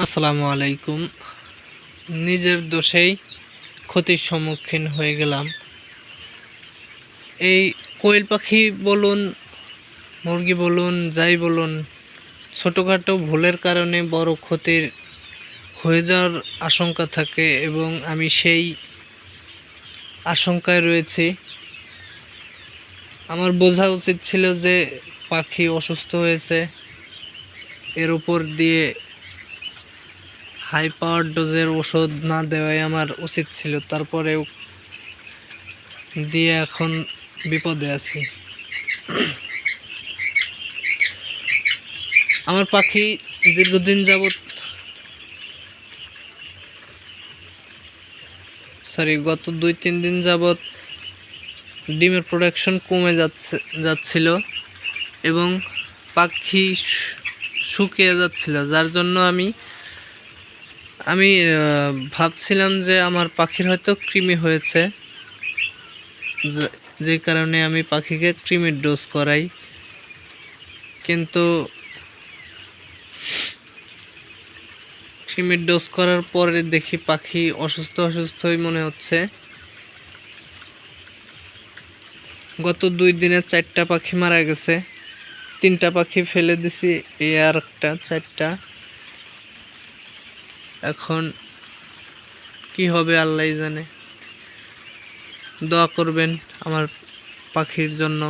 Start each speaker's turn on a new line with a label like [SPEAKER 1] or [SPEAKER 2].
[SPEAKER 1] আসসালামু আলাইকুম। নিজের দোষেই ক্ষতির সম্মুখীন হয়ে গেলাম। এই কোয়েল পাখি বলুন, মুরগি বলুন, যাই বলুন, ছোটোখাটো ভুলের কারণে বড় ক্ষতির হয়ে যাওয়ার আশঙ্কা থাকে এবং আমি সেই আশঙ্কায় রয়েছি। আমার বোঝা উচিত ছিল যে পাখি অসুস্থ হয়েছে, এর উপর দিয়ে হাই পাওয়ার ডোজের ওষুধ না দেওয়াই আমার উচিত ছিল। তারপরেও দিয়ে এখন বিপদে আছি। আমার পাখি দীর্ঘদিন যাবৎ গত 2-3 দিন যাবৎ ডিমের প্রোডাকশন কমে যাচ্ছিল এবং পাখি শুকিয়ে যাচ্ছিল, যার জন্য আমি ভাবছিলাম যে আমার পাখির হয়তো কৃমি হয়েছে, যে কারণে আমি পাখিকে কৃমির ডোজ করাই। কিন্তু কৃমির ডোজ করার পরে দেখি পাখি অসুস্থই মনে হচ্ছে। গত 2 দিনে 4টা পাখি মারা গেছে, 3টা পাখি ফেলে দিছি, এই আর একটা 4টা। এখন কি হবে আল্লাহই জানে। দোয়া করবেন আমার পাখির জন্য।